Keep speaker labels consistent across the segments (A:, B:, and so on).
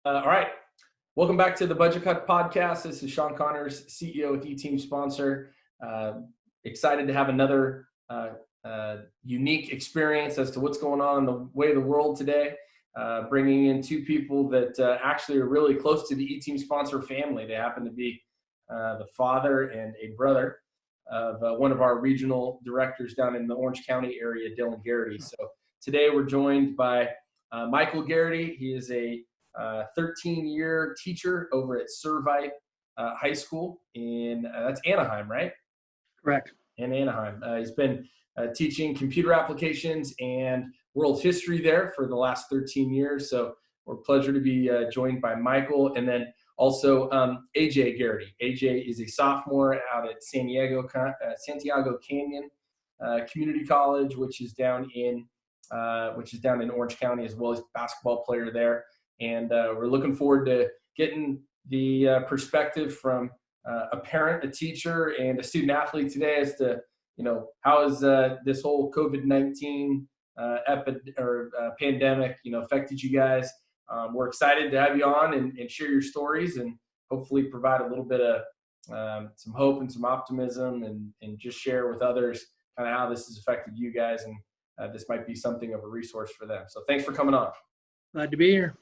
A: All right. Welcome back to the Budget Cut Podcast. This is Sean Connors, CEO with E-Team Sponsor. Excited to have another unique experience as to what's going on in the way of the world today. Bringing in two people that actually are really close to the E-Team Sponsor family. They happen to be the father and a brother of one of our regional directors down in the Orange County area, Dylan Garrity. So today we're joined by Michael Garrity. He is a 13-year teacher over at Servite High School in that's Anaheim, right?
B: Correct.
A: In Anaheim. He's been teaching computer applications and world history there for the last 13 years. So we're a pleasure to be joined by Michael. And then also AJ Garrity. AJ is a sophomore out at Santiago Canyon Community College, which is down in Orange County, as well as basketball player there. And we're looking forward to getting the perspective from a parent, a teacher, and a student athlete today as to, how has this whole COVID-19 pandemic, affected you guys. We're excited to have you on and share your stories and hopefully provide a little bit of some hope and some optimism and just share with others kind of how this has affected you guys. And this might be something of a resource for them. So thanks for coming on.
B: Glad to be here.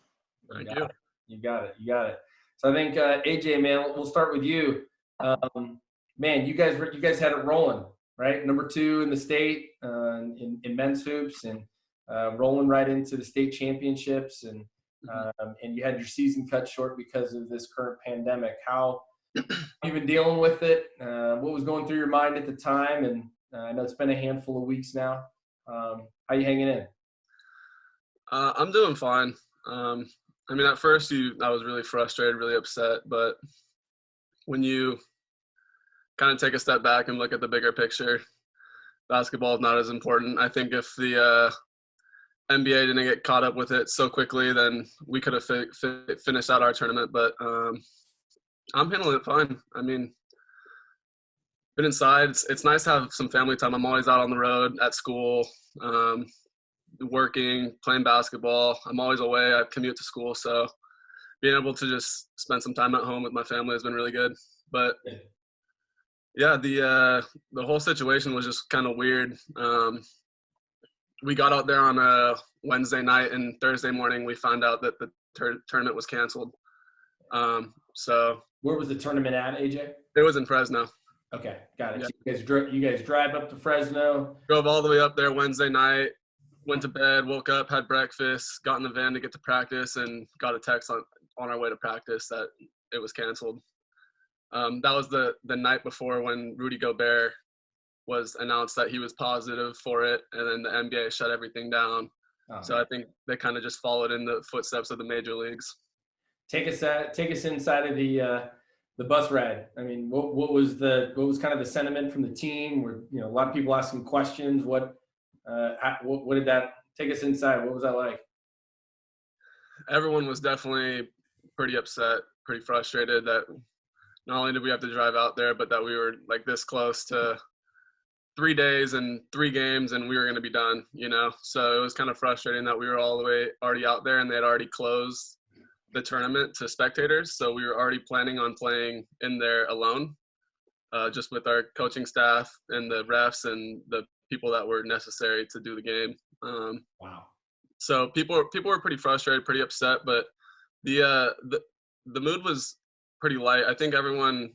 A: Thank you. You got it. So I think AJ, man, we'll start with you. Man, you guys had it rolling, right? Number 2 in the state in men's hoops, and rolling right into the state championships, and you had your season cut short because of this current pandemic. How you've been dealing with it? What was going through your mind at the time? And I know it's been a handful of weeks now. How you hanging in?
C: I'm doing fine. At first I was really frustrated, really upset, but when you kind of take a step back and look at the bigger picture, basketball is not as important. I think if the NBA didn't get caught up with it so quickly, then we could have finished out our tournament, but I'm handling it fine. Been inside. It's nice to have some family time. I'm always out on the road, at school, working, playing basketball. I'm always away. I commute to school, so being able to just spend some time at home with my family has been really good. But yeah, the whole situation was just kind of weird. We got out there on a Wednesday night, and Thursday morning we found out that the tournament was canceled. So
A: where was the tournament at, AJ?
C: It was in Fresno.
A: Okay, got it.
C: Yeah.
A: So you guys drive up to Fresno.
C: Drove all the way up there Wednesday night. Went to bed, woke up, had breakfast, got in the van to get to practice, and got a text on our way to practice that it was canceled. That was the night before when Rudy Gobert was announced that he was positive for it, and then the NBA shut everything down. So I think they kind of just followed in the footsteps of the major leagues.
A: Take us inside of the bus ride. What was kind of the sentiment from the team? Were a lot of people asking questions? What did that take us inside? What was that like?
C: Everyone was definitely pretty upset, pretty frustrated that not only did we have to drive out there, but that we were like this close to 3 days and 3 games and we were going to be done, So it was kind of frustrating that we were all the way already out there and they had already closed the tournament to spectators. So we were already planning on playing in there alone, just with our coaching staff and the refs and the people that were necessary to do the game.
A: Wow.
C: So people were pretty frustrated, pretty upset, but the mood was pretty light. I think everyone,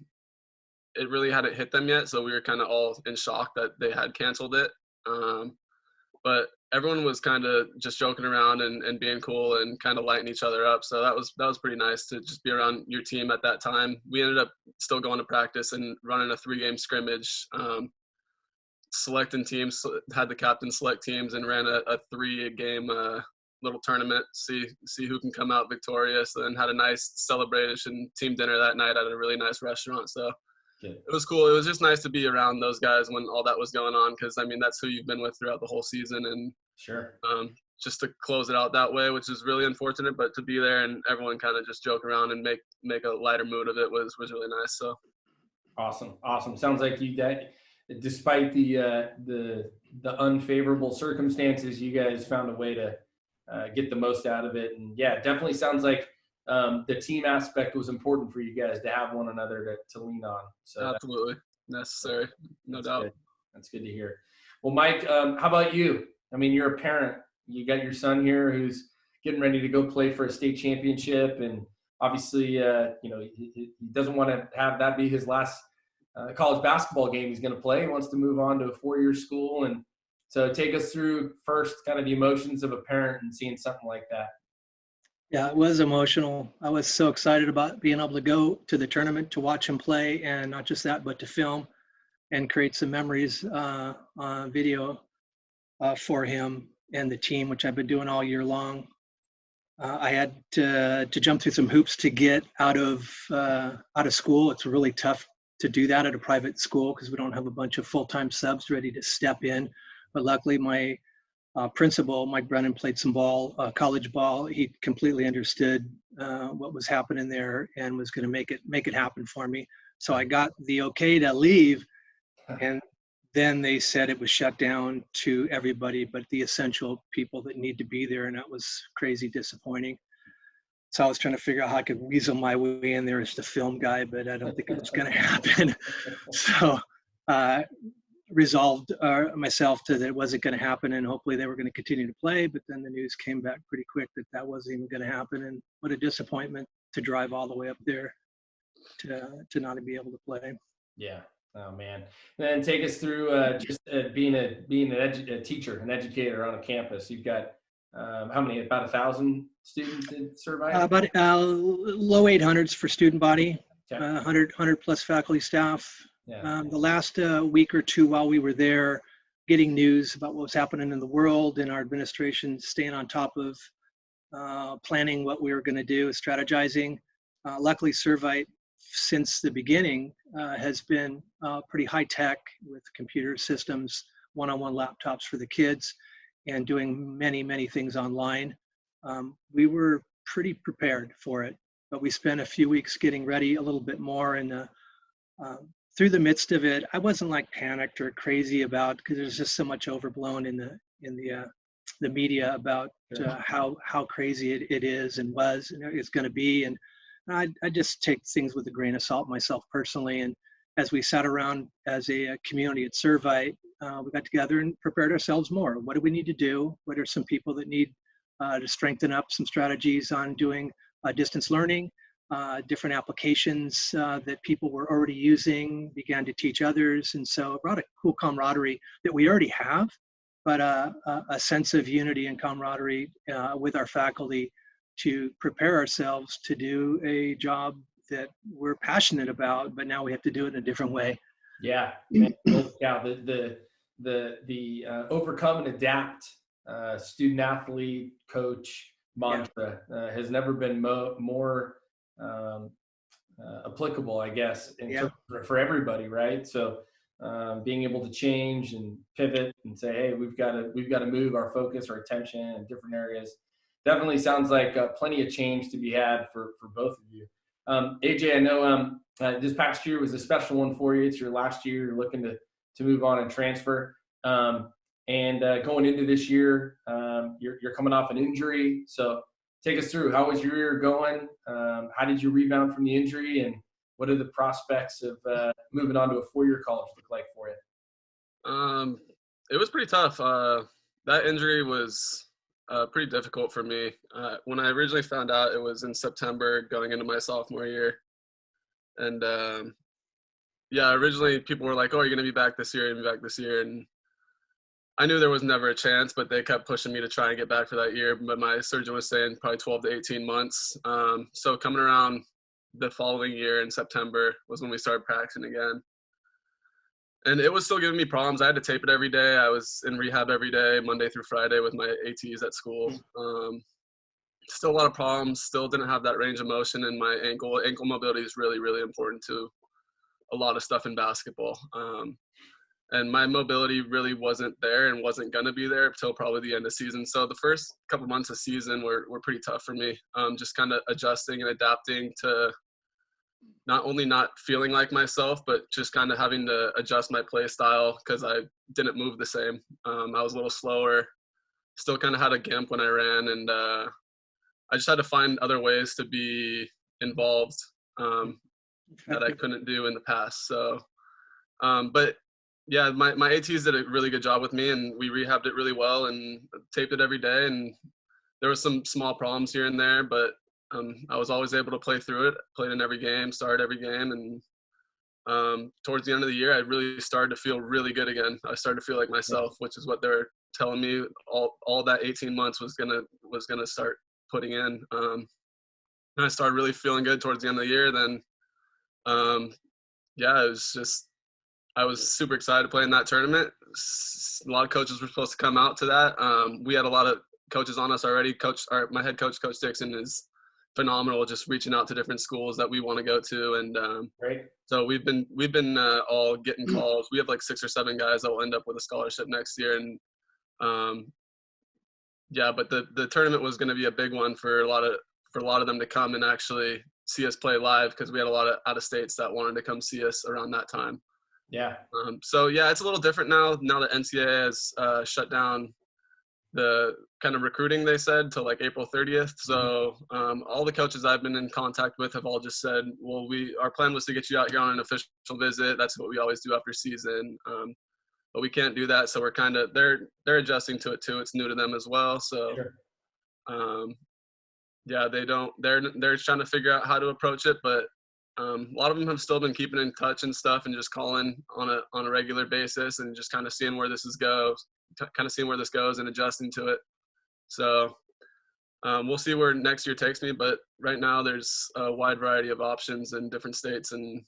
C: it really hadn't hit them yet, so we were kind of all in shock that they had canceled it. But everyone was kind of just joking around and being cool and kind of lighting each other up. So that was pretty nice to just be around your team at that time. We ended up still going to practice and running a 3-game scrimmage. Selecting teams, had the captain select teams and ran a 3-game little tournament, see who can come out victorious, and had a nice celebration team dinner that night at a really nice restaurant. So It was cool. It was just nice to be around those guys when all that was going on, because that's who you've been with throughout the whole season, and
A: sure,
C: just to close it out that way, which is really unfortunate, but to be there and everyone kind of just joke around and make a lighter mood of it was really nice. So
A: awesome. Sounds like you guys, despite the unfavorable circumstances, you guys found a way to get the most out of it. And yeah, it definitely sounds like the team aspect was important for you guys to have one another to lean on. So
C: Absolutely necessary, no doubt.
A: good. That's good to hear. Well, Mike, how about you? I mean, you're a parent. You got your son here who's getting ready to go play for a state championship, and obviously, he doesn't want to have that be his last college basketball game he's going to play. He wants to move on to a four-year school, and so take us through first kind of the emotions of a parent and seeing something like that.
B: Yeah, it was emotional. I was so excited about being able to go to the tournament to watch him play, and not just that, but to film and create some memories on video for him and the team, which I've been doing all year long. I had to jump through some hoops to get out of school. It's really tough to do that at a private school because we don't have a bunch of full-time subs ready to step in. But luckily, my principal, Mike Brennan, played some ball, college ball. He completely understood what was happening there and was going to make it happen for me. So I got the okay to leave, and then they said it was shut down to everybody but the essential people that need to be there, and that was crazy disappointing. So I was trying to figure out how I could weasel my way in there as the film guy, but I don't think it was going to happen. So resolved myself to that it wasn't going to happen, and hopefully they were going to continue to play. But then the news came back pretty quick that wasn't even going to happen, and what a disappointment to drive all the way up there to not be able to play.
A: Yeah. Oh man. And then take us through just being a teacher, an educator on a campus. You've got how many? About 1,000 students in Servite?
B: About low 800s for student body.
A: Okay.
B: 100 plus faculty staff.
A: Yeah.
B: The last week or two while we were there, getting news about what was happening in the world, and our administration staying on top of planning what we were going to do, strategizing. Luckily, Servite, since the beginning, has been pretty high tech with computer systems, one-on-one laptops for the kids, and doing many things online. We were pretty prepared for it, but we spent a few weeks getting ready a little bit more, and through the midst of it, I wasn't like panicked or crazy about, because there's just so much overblown in the media about how crazy it is and was and it's going to be. And I just take things with a grain of salt myself personally. And as we sat around as a community at Servite, we got together and prepared ourselves more. What do we need to do? What are some people that need to strengthen up some strategies on doing distance learning? Different applications that people were already using, began to teach others. And so it brought a cool camaraderie that we already have, but a sense of unity and camaraderie with our faculty to prepare ourselves to do a job that we're passionate about, but now we have to do it in a different way.
A: Yeah. Man, yeah. The overcome and adapt student athlete coach mantra has never been more applicable, I guess, for everybody, right? So being able to change and pivot and say, hey, we've got to move our focus, our attention in different areas. Definitely sounds like plenty of change to be had for both of you. AJ, I know this past year was a special one for you. It's your last year. You're looking to move on and transfer. And going into this year, you're coming off an injury. So take us through, how was your year going? How did you rebound from the injury? And what are the prospects of moving on to a four-year college look like for you?
C: It was pretty tough. That injury was pretty difficult for me. When I originally found out, it was in September going into my sophomore year. And originally people were like, oh, you're going to be back this year, And I knew there was never a chance, but they kept pushing me to try and get back for that year. But my surgeon was saying probably 12 to 18 months. So coming around the following year in September was when we started practicing again. And it was still giving me problems. I had to tape it every day. I was in rehab every day, Monday through Friday with my ATs at school. Still a lot of problems. Still didn't have that range of motion in my ankle. Ankle mobility is really, really important to a lot of stuff in basketball. And my mobility really wasn't there and wasn't going to be there until probably the end of season. So the first couple months of season were pretty tough for me, just kind of adjusting and adapting to not only not feeling like myself, but just kind of having to adjust my play style because I didn't move the same. I was a little slower, still kind of had a gimp when I ran, and I just had to find other ways to be involved that I couldn't do in the past. So, but yeah, my ATs did a really good job with me, and we rehabbed it really well and taped it every day. And there was some small problems here and there, but I was always able to play through it. Played in every game, started every game, and towards the end of the year, I really started to feel really good again. I started to feel like myself, which is what they're telling me all that 18 months was gonna start putting in. And I started really feeling good towards the end of the year. Then, yeah, it was just, I was super excited to play in that tournament. A lot of coaches were supposed to come out to that. We had a lot of coaches on us already. My head coach, Coach Dixon, is phenomenal, just reaching out to different schools that we want to go to. And
A: Great.
C: So we've been all getting calls. We have like 6 or 7 guys that will end up with a scholarship next year. And yeah, but the tournament was going to be a big one for a lot of them to come and actually see us play live, because we had a lot of out of states that wanted to come see us around that time.
A: Yeah.
C: So yeah, it's a little different now. Now that NCAA has shut down the kind of recruiting, they said, till like April 30th. So all the coaches I've been in contact with have all just said, well, our plan was to get you out here on an official visit. That's what we always do after season. But we can't do that. So we're kind of, they're adjusting to it too. It's new to them as well. So yeah, they're trying to figure out how to approach it, but a lot of them have still been keeping in touch and stuff, and just calling on a regular basis, and just kind of seeing where this goes and adjusting to it. So we'll see where next year takes me, but right now there's a wide variety of options in different states and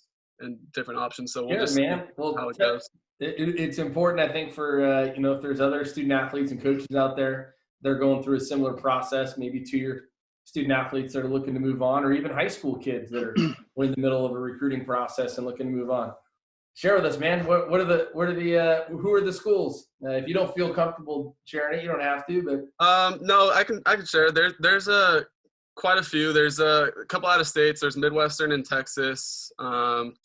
C: different options. So we'll just see how it goes.
A: It's important, I think, for if there's other student athletes and coaches out there, they're going through a similar process, maybe 2-year student athletes that are looking to move on, or even high school kids that are in the middle of a recruiting process and looking to move on. Share with us, man. Who are the schools? If you don't feel comfortable sharing it, you don't have to. But
C: no, I can share. There's quite a few. There's a couple out of states. There's Midwestern in Texas,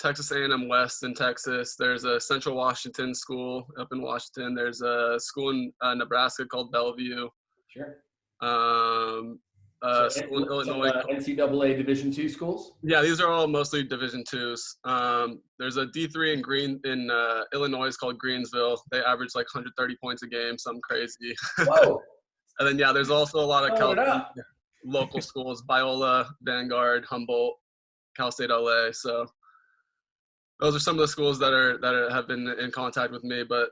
C: Texas A&M West in Texas. There's a Central Washington school up in Washington. There's a school in Nebraska called Bellevue.
A: Sure.
C: School in Illinois.
A: NCAA Division II schools?
C: Yeah, these are all mostly Division IIs. There's a D3 in Illinois called Greensville. They average like 130 points a game, something crazy.
A: Whoa.
C: And then, yeah, there's also a lot of California local schools, Biola, Vanguard, Humboldt, Cal State LA. So those are some of the schools that have been in contact with me. But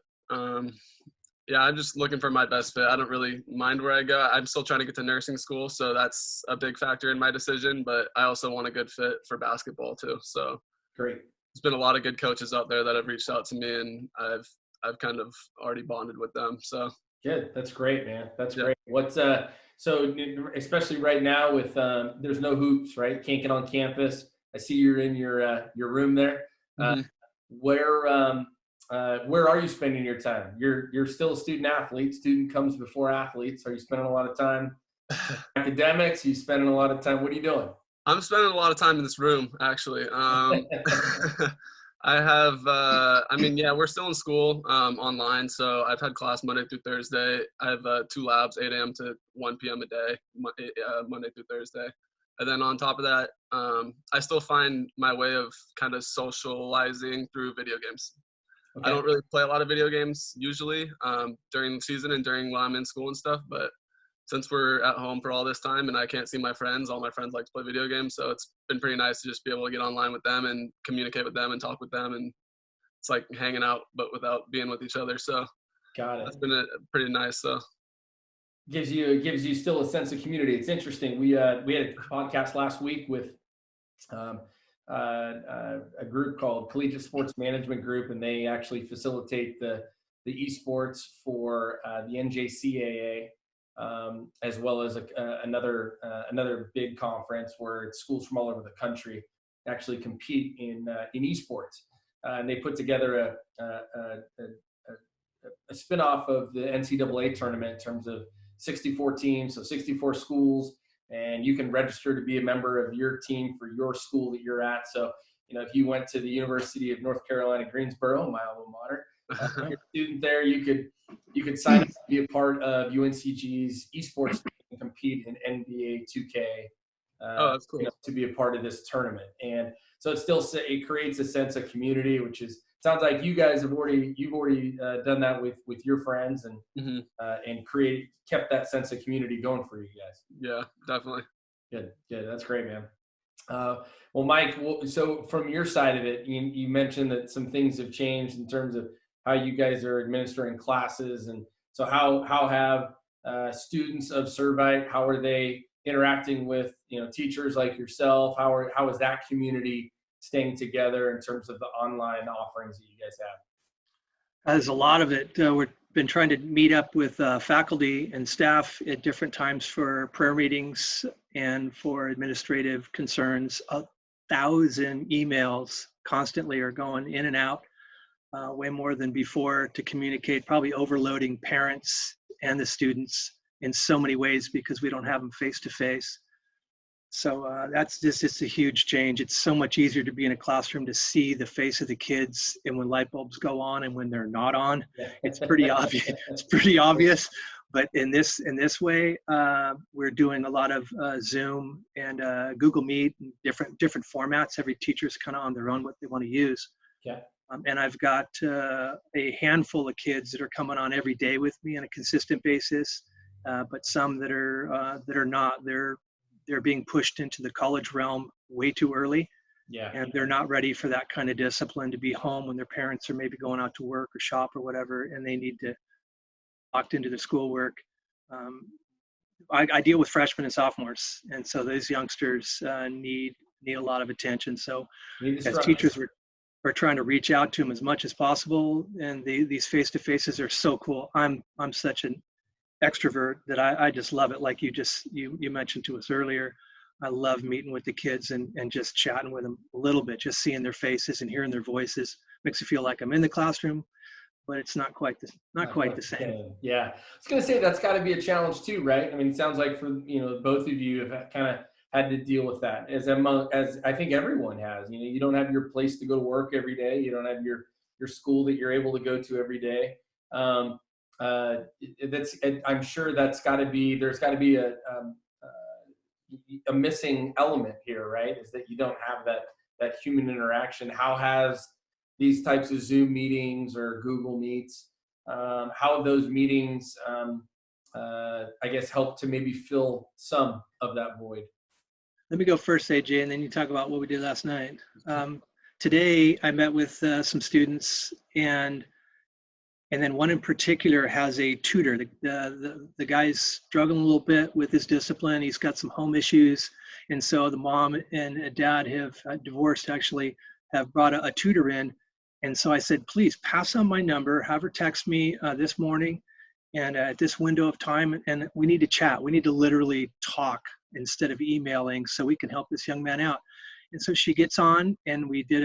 C: yeah, I'm just looking for my best fit. I don't really mind where I go. I'm still trying to get to nursing school, so that's a big factor in my decision. But I also want a good fit for basketball too. So
A: great.
C: There's been a lot of good coaches out there that have reached out to me, and I've kind of already bonded with them. So
A: good. That's great, man. That's great. What's so especially right now with there's no hoops, right? Can't get on campus. I see you're in your room there. Where are you spending your time? You're still a student athlete. Student comes before athletes. Are you spending a lot of time academics? Are you spending a lot of time? What are you doing?
C: I'm spending a lot of time in this room, actually. I have, we're still in school online. So I've had class Monday through Thursday. I have 2 labs, 8 a.m. to 1 p.m. a day, Monday through Thursday. And then on top of that, I still find my way of kind of socializing through video games. Okay. I don't really play a lot of video games usually during the season and during when I'm in school and stuff. But since we're at home for all this time and I can't see my friends, all my friends like to play video games. So it's been pretty nice to just be able to get online with them and communicate with them and talk with them. And it's like hanging out, but without being with each other. So
A: got it.
C: That's been pretty nice. So
A: gives you still a sense of community. It's interesting. We had a podcast last week with a group called Collegiate Sports Management Group, and they actually facilitate the esports for the NJCAA, as well as another big conference where schools from all over the country actually compete in esports. And they put together a spin-off of the NCAA tournament in terms of 64 teams, so 64 schools, and you can register to be a member of your team for your school that you're at. So, if you went to the University of North Carolina, Greensboro, my alma mater, If you're a student there, you could sign up to be a part of UNCG's esports team and compete in NBA 2K.
C: Oh, that's cool.
A: To be a part of this tournament, and so it creates a sense of community, which sounds like you guys you've already done that with your friends and and kept that sense of community going for you guys.
C: Yeah, definitely.
A: Good. That's great, man. Well, Mike, so from your side of it, you mentioned that some things have changed in terms of how you guys are administering classes, and so how have students of Servite, how are they interacting with teachers like yourself? How is that community staying together in terms of the online offerings that you guys have?
B: There's a lot of it. We've been trying to meet up with faculty and staff at different times for prayer meetings and for administrative concerns. 1,000 emails constantly are going in and out, way more than before, to communicate, probably overloading parents and the students in so many ways because we don't have them face to face. So that's just a huge change. It's so much easier to be in a classroom to see the face of the kids, and when light bulbs go on and when they're not on, it's pretty obvious. It's pretty obvious. But in this way, we're doing a lot of Zoom and Google Meet, and different formats. Every teacher's kind of on their own what they want to use.
A: Yeah.
B: And I've got a handful of kids that are coming on every day with me on a consistent basis, but some that are not. They're being pushed into the college realm way too early.
A: Yeah.
B: And they're not ready for that kind of discipline to be home when their parents are maybe going out to work or shop or whatever, and they need to locked into the schoolwork. I deal with freshmen and sophomores, and so those youngsters need a lot of attention. So as teachers, we're trying to reach out to them as much as possible, and these face-to-faces are so cool. I'm such an extrovert that I just love it. Like you mentioned to us earlier, I love meeting with the kids and just chatting with them a little bit, just seeing their faces and hearing their voices. Makes me feel like I'm in the classroom, but it's not quite the same.
A: Yeah, I was gonna say that's got to be a challenge too, right? I mean, it sounds like for both of you have kind of had to deal with that, as I think everyone has. You don't have your place to go to work every day. You don't have your school that you're able to go to every day. I'm sure there's got to be a missing element here, right? Is that you don't have that human interaction. How has these types of Zoom meetings or Google Meets, how have those meetings, I guess, helped to maybe fill some of that void?
B: Let me go first, AJ, and then you talk about what we did last night. Today, I met with some students, and then one in particular has a tutor. The guy's struggling a little bit with his discipline. He's got some home issues, and so the mom and dad have divorced, actually, have brought a tutor in. And so I said, please pass on my number, have her text me this morning and at this window of time, and we need to chat. We need to literally talk instead of emailing so we can help this young man out. And so she gets on, and I did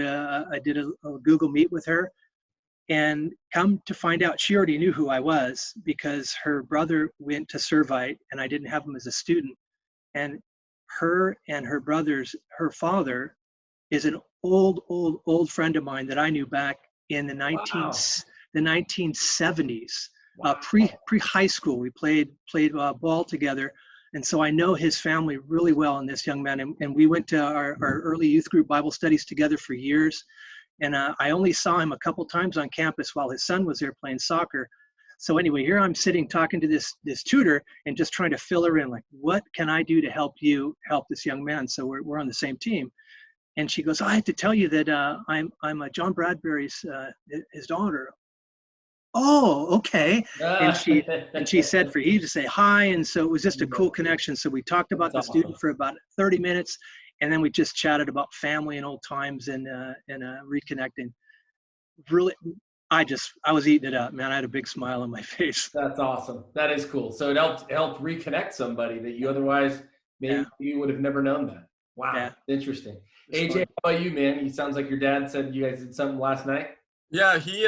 B: a Google Meet with her, and come to find out, she already knew who I was because her brother went to Servite and I didn't have him as a student. And her father is an old friend of mine that I knew back in the 1970s,
A: Wow.
B: pre-high school. We played ball together, and so I know his family really well, and this young man. And we went to our early youth group Bible studies together for years. And I only saw him a couple times on campus while his son was there playing soccer. So anyway, here I'm sitting talking to this tutor and just trying to fill her in, like, what can I do to help this young man? So we're on the same team. And she goes, I have to tell you that I'm John Bradbury's his daughter. Oh, okay. And she said for you to say hi, and so it was just a cool connection. So we talked about the student for about 30 minutes, and then we just chatted about family and old times and reconnecting. Really, I was eating it up, man. I had a big smile on my face.
A: That's awesome. That is cool. So it helped reconnect somebody that you otherwise maybe you would have never known that. Wow, yeah. Interesting. AJ, how about you, man? It sounds like your dad said you guys did something last night.
C: Yeah, he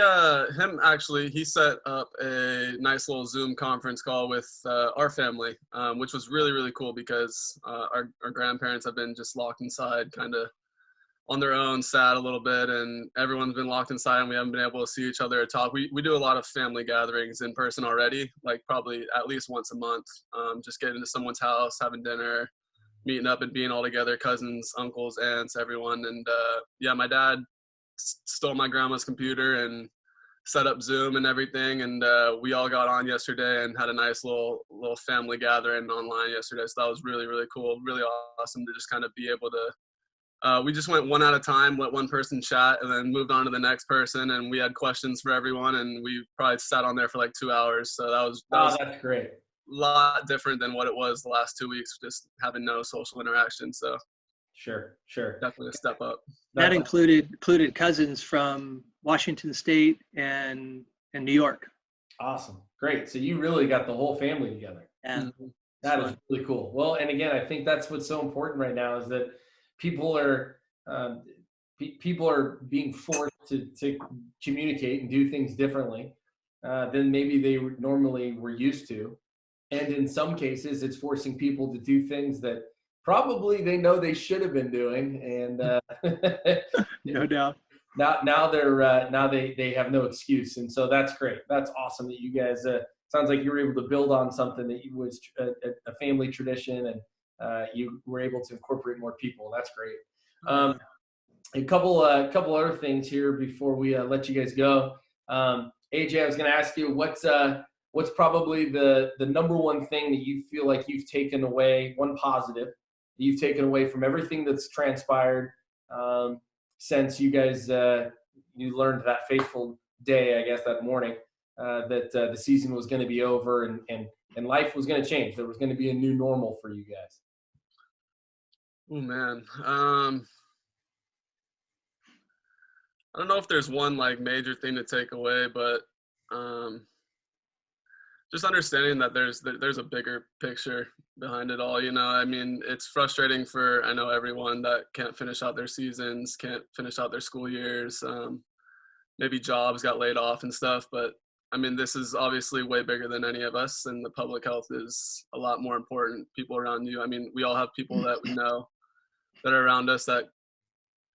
C: set up a nice little Zoom conference call with our family, which was really, really cool because our grandparents have been just locked inside, kind of on their own, sad a little bit, and everyone's been locked inside and we haven't been able to see each other or talk. We do a lot of family gatherings in person already, like probably at least once a month. Just getting to someone's house, having dinner, meeting up and being all together, cousins, uncles, aunts, everyone. And yeah, my dad stole my grandma's computer and set up Zoom and everything, and we all got on yesterday and had a nice little family gathering online yesterday. So that was really, really cool, really awesome to just kind of be able to we just went one at a time, let one person chat, and then moved on to the next person, and we had questions for everyone, and we probably sat on there for like 2 hours. So that was
A: that's great.
C: A lot different than what it was the last 2 weeks, just having no social interaction. So
A: Sure.
C: definitely a step up.
B: That included cousins from Washington State and New York.
A: Awesome. Great. So you really got the whole family together.
B: Yeah.
A: That is really cool. Well, and again, I think that's what's so important right now is that people are being forced to communicate and do things differently than maybe they normally were used to. And in some cases, it's forcing people to do things that probably they know they should have been doing. And
B: no doubt.
A: Now they have no excuse. And so that's great. That's awesome that you guys, sounds like you were able to build on something that was a family tradition, and you were able to incorporate more people. That's great. A couple other things here before we let you guys go. AJ, I was going to ask you what's probably the number one thing that you feel like you've taken away, one positive that you've taken away from everything that's transpired since you guys you learned that fateful day, I guess that morning, that the season was going to be over and life was going to change. There was going to be a new normal for you guys.
C: Oh man. I don't know if there's one like major thing to take away, but just understanding that there's a bigger picture behind it all. You know, I mean, it's frustrating for, I know, everyone that can't finish out their seasons, can't finish out their school years. Maybe jobs got laid off and stuff, but I mean, this is obviously way bigger than any of us, and the public health is a lot more important. People around you. I mean, we all have people that we know that are around us that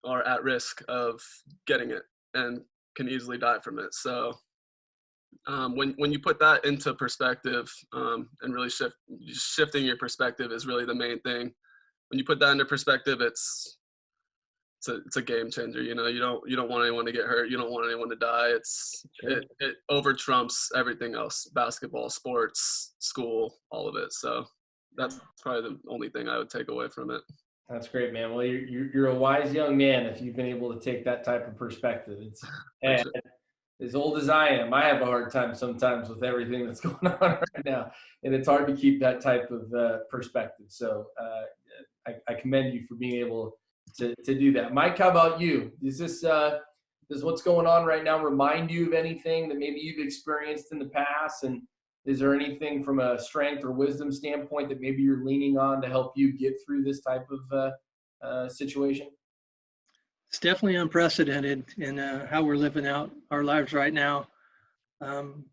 C: are at risk of getting it and can easily die from it. So when you put that into perspective, and really shifting your perspective is really the main thing. When you put that into perspective, it's a game changer. You know, you don't want anyone to get hurt. You don't want anyone to die. It over trumps everything else: basketball, sports, school, all of it. So that's probably the only thing I would take away from it.
A: That's great, man. Well, you're a wise young man if you've been able to take that type of perspective. And as old as I am, I have a hard time sometimes with everything that's going on right now, and it's hard to keep that type of perspective. So I commend you for being able to do that. Mike, how about you? Does what's going on right now remind you of anything that maybe you've experienced in the past? And is there anything from a strength or wisdom standpoint that maybe you're leaning on to help you get through this type of situation?
B: It's definitely unprecedented in how we're living out our lives right now.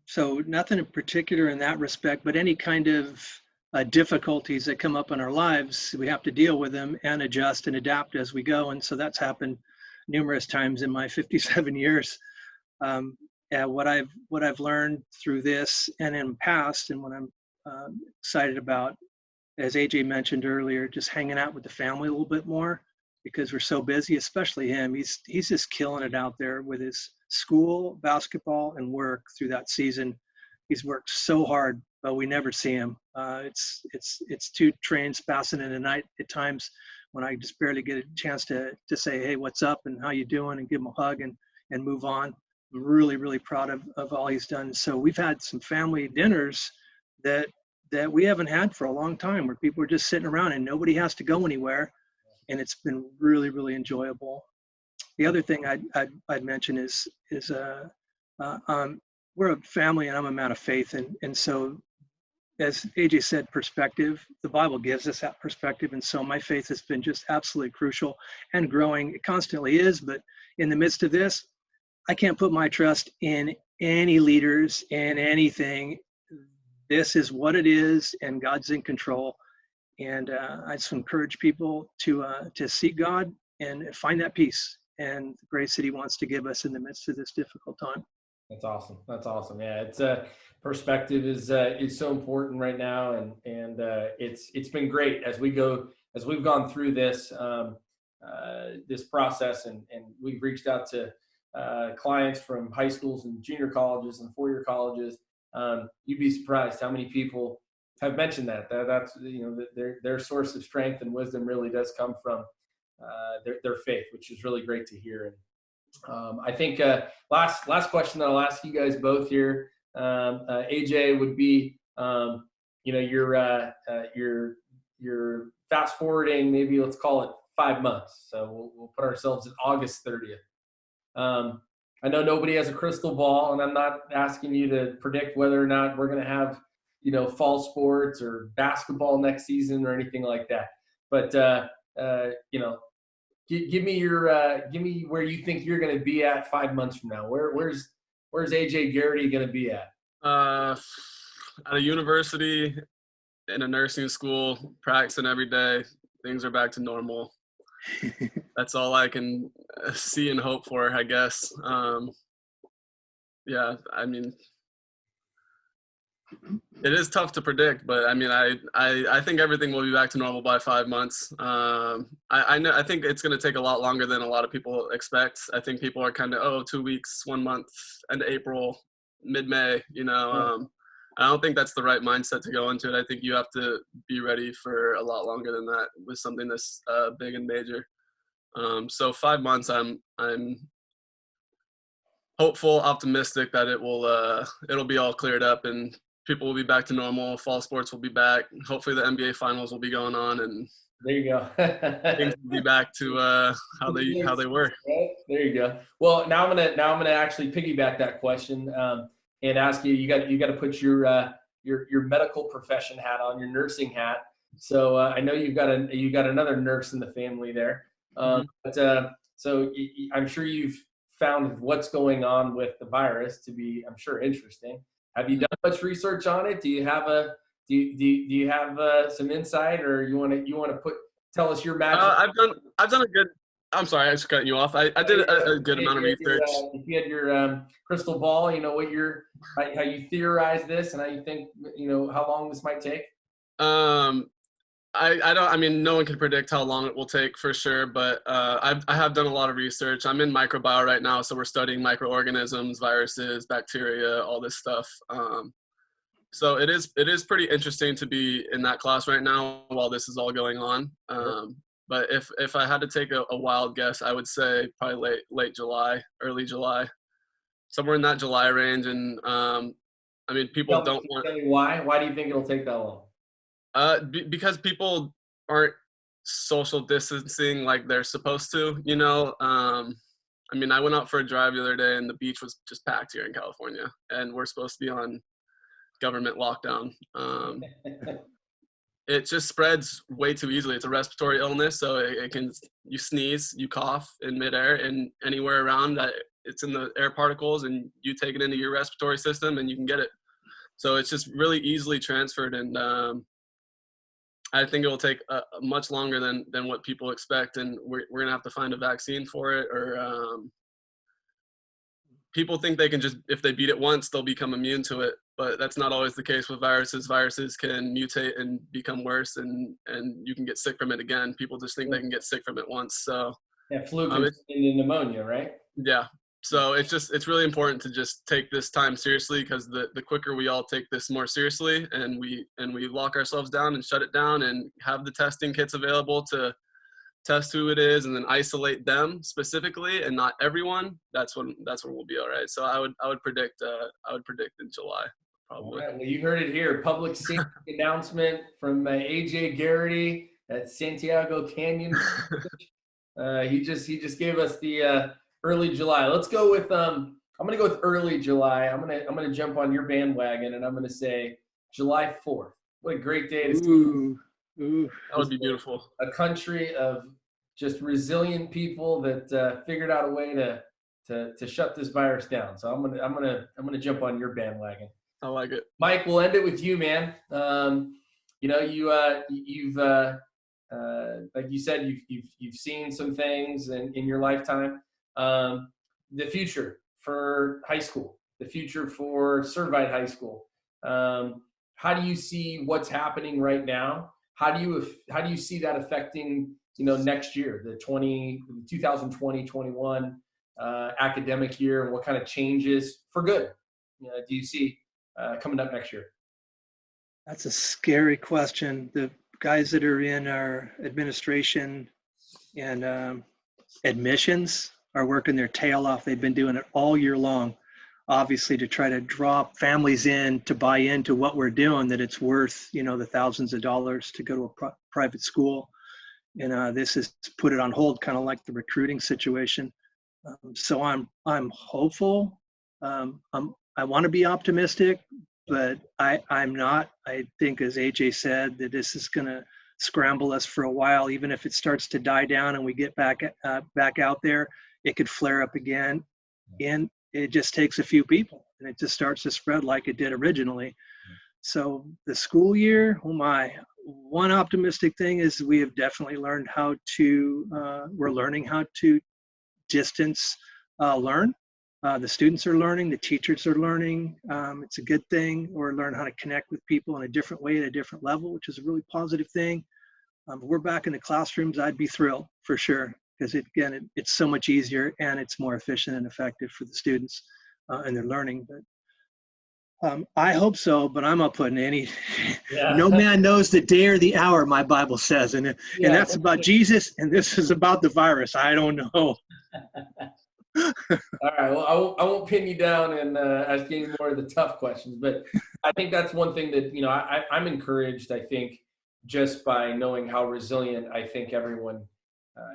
B: So nothing in particular in that respect, but any kind of difficulties that come up in our lives, we have to deal with them and adjust and adapt as we go. And so that's happened numerous times in my 57 years. What I've learned through this and in the past, and what I'm excited about, as AJ mentioned earlier, just hanging out with the family a little bit more, because we're so busy, especially him. He's just killing it out there with his school, basketball, and work through that season. He's worked so hard, but we never see him. It's 2 trains passing in the night at times when I just barely get a chance to say, hey, what's up and how you doing, and give him a hug and move on. I'm really, really proud of all he's done. So we've had some family dinners that we haven't had for a long time, where people are just sitting around and nobody has to go anywhere. And it's been really, really enjoyable. The other thing I'd mention is we're a family and I'm a man of faith. And so, as AJ said, perspective, the Bible gives us that perspective. And so my faith has been just absolutely crucial and growing. It constantly is, but in the midst of this, I can't put my trust in any leaders, in anything. This is what it is, and God's in control. And I just encourage people to seek God and find that peace. And the Gray City wants to give us in the midst of this difficult time.
A: That's awesome. That's awesome. Yeah, it's perspective is so important right now, and it's been great as we've gone through this this process, and we've reached out to clients from high schools and junior colleges and four-year colleges. You'd be surprised how many people have mentioned that's their source of strength and wisdom really does come from their faith, which is really great to hear. And I think last question that I'll ask you guys both here, AJ, would be you're fast forwarding, maybe let's call it 5 months. So we'll put ourselves at August 30th. I know nobody has a crystal ball, and I'm not asking you to predict whether or not we're going to have fall sports or basketball next season or anything like that. But give me where you think you're going to be at 5 months from now. Where's AJ Garrity going to be at?
C: At a university, in a nursing school, practicing every day. Things are back to normal. That's all I can see and hope for, I guess. Yeah, I mean, it is tough to predict, but I mean, I think everything will be back to normal by 5 months. I think it's going to take a lot longer than a lot of people expect. I think people are kind of 2 weeks, 1 month, end of April, mid-May. I don't think that's the right mindset to go into it. I think you have to be ready for a lot longer than that with something this big and major. So 5 months, I'm hopeful, optimistic that it'll be all cleared up and people will be back to normal. Fall sports will be back. Hopefully the NBA finals will be going on, and
A: there you go.
C: things will be back to how they were.
A: There you go. Well, now I'm gonna actually piggyback that question and ask you. You got to put your medical profession hat on, your nursing hat. So I know you got another nurse in the family there. But I'm sure you've found what's going on with the virus to be, I'm sure, interesting. Have you done much research on it? Do you have some insight, or you want to tell us your magic?
C: I've done a good. I'm sorry, I was cutting you off. I did a good amount of research.
A: If you had your crystal ball, how you theorize this and how you think how long this might take.
C: I mean, no one can predict how long it will take for sure, but I have done a lot of research. I'm in microbiology right now, so we're studying microorganisms, viruses, bacteria, all this stuff. So it is pretty interesting to be in that class right now while this is all going on. But if I had to take a wild guess, I would say probably late July, early July, somewhere in that July range. And I mean, people don't want.
A: Tell me why? Why do you think it'll take that long?
C: Because people aren't social distancing like they're supposed to, I mean, I went out for a drive the other day and the beach was just packed here in California, and we're supposed to be on government lockdown. It just spreads way too easily. It's a respiratory illness, so you sneeze, you cough in midair, and anywhere around that, it's in the air particles, and you take it into your respiratory system and you can get it. So it's just really easily transferred, and I think it will take much longer than what people expect, and we're going to have to find a vaccine for it, or people think they can just, if they beat it once, they'll become immune to it, but that's not always the case with viruses. Viruses can mutate and become worse, and you can get sick from it again. People just think they can get sick from it once. So
A: yeah, flu can into pneumonia, right?
C: Yeah. So it's really important to just take this time seriously, because the quicker we all take this more seriously and we lock ourselves down and shut it down and have the testing kits available to test who it is and then isolate them specifically and not everyone, that's when we'll be all right. So I would predict in July probably.
A: All right, well, you heard it here. Public safety announcement from AJ Garrity at Santiago Canyon College. He just gave us the early July. Let's go with I'm gonna go with early July. I'm gonna jump on your bandwagon, and I'm gonna say July 4th. What a great day to see.
C: Ooh, that would be beautiful.
A: A country of just resilient people that figured out a way to shut this virus down. So I'm gonna jump on your bandwagon.
C: I like it.
A: Mike, we'll end it with you, man. You've like you said, you've seen some things in your lifetime. The future for high school, the future for Servite High School. How do you see what's happening right now? How do you see that affecting, next year, the 2020-21 academic year, and what kind of changes for good do you see coming up next year?
B: That's a scary question. The guys that are in our administration and admissions are working their tail off. They've been doing it all year long, obviously, to try to draw families in to buy into what we're doing, that it's worth, the thousands of dollars to go to a private school. And this has put it on hold, kind of like the recruiting situation. So I'm hopeful. I want to be optimistic, but I'm not. I think, as AJ said, that this is going to scramble us for a while. Even if it starts to die down and we get back out there, it could flare up again. And it just takes a few people, and it just starts to spread like it did originally. So the school year, oh my. One optimistic thing is we have definitely learned we're learning how to distance learn. The students are learning, the teachers are learning. It's a good thing. Or learn how to connect with people in a different way at a different level, which is a really positive thing. If we're back in the classrooms, I'd be thrilled for sure, because it's so much easier and it's more efficient and effective for the students and their learning. But I hope so, but I'm not putting any. Yeah. No man knows the day or the hour, my Bible says, and that's about Jesus, and this is about the virus. I don't know. All
A: right. Well, I won't pin you down and ask any more of the tough questions, but I think that's one thing that I'm encouraged. I think just by knowing how resilient I think everyone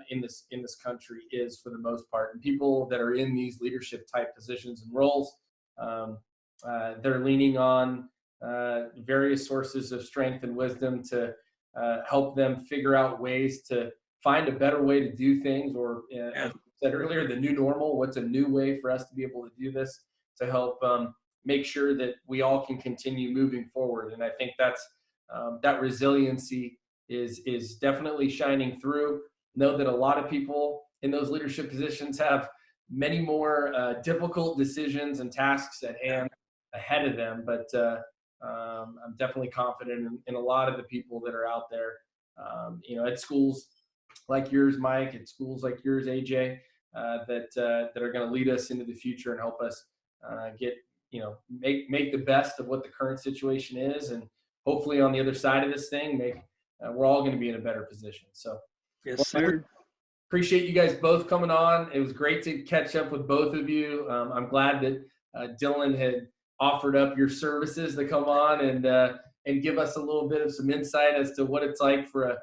A: in this country is, for the most part, and people that are in these leadership type positions and roles. They're leaning on various sources of strength and wisdom to help them figure out ways to find a better way to do things, or as I said earlier, the new normal. What's a new way for us to be able to do this to help make sure that we all can continue moving forward? And I think that's that resiliency is definitely shining through. Know that a lot of people in those leadership positions have many more difficult decisions and tasks at hand ahead of them, but I'm definitely confident in a lot of the people that are out there, at schools like yours, Mike, at schools like yours, AJ, that are going to lead us into the future and help us make the best of what the current situation is, and hopefully on the other side of this thing, we're all going to be in a better position. So,
B: yes, sir.
A: Appreciate you guys both coming on. It was great to catch up with both of you. I'm glad that Dylan had offered up your services to come on and give us a little bit of some insight as to what it's like for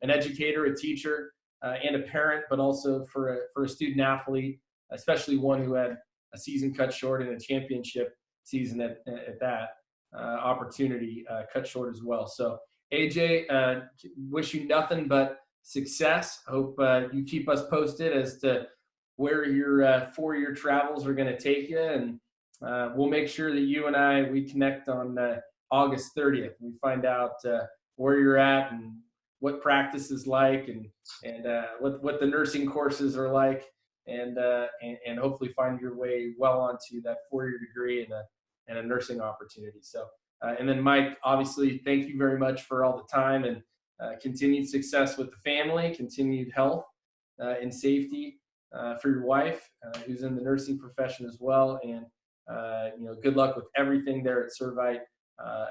A: an educator, a teacher, and a parent, but also for a student athlete, especially one who had a season cut short and a championship season at that opportunity cut short as well. So AJ, wish you nothing but success. Hope you keep us posted as to where your 4-year travels are going to take you, and we'll make sure that you and we connect on August 30th. We find out where you're at and what practice is like, and what the nursing courses are like, and hopefully find your way well onto that 4-year degree and a nursing opportunity. So, and then Mike, obviously, thank you very much for all the time, and continued success with the family, continued health and safety for your wife, who's in the nursing profession as well, and good luck with everything there at Servite.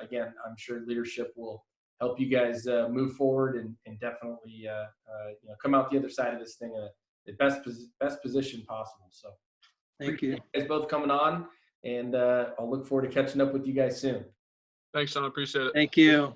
A: Again, I'm sure leadership will help you guys move forward and definitely come out the other side of this thing in the best position possible. So
B: thank you
A: guys both coming on, and I'll look forward to catching up with you guys soon.
C: Thanks, Sean. Appreciate it.
B: Thank you.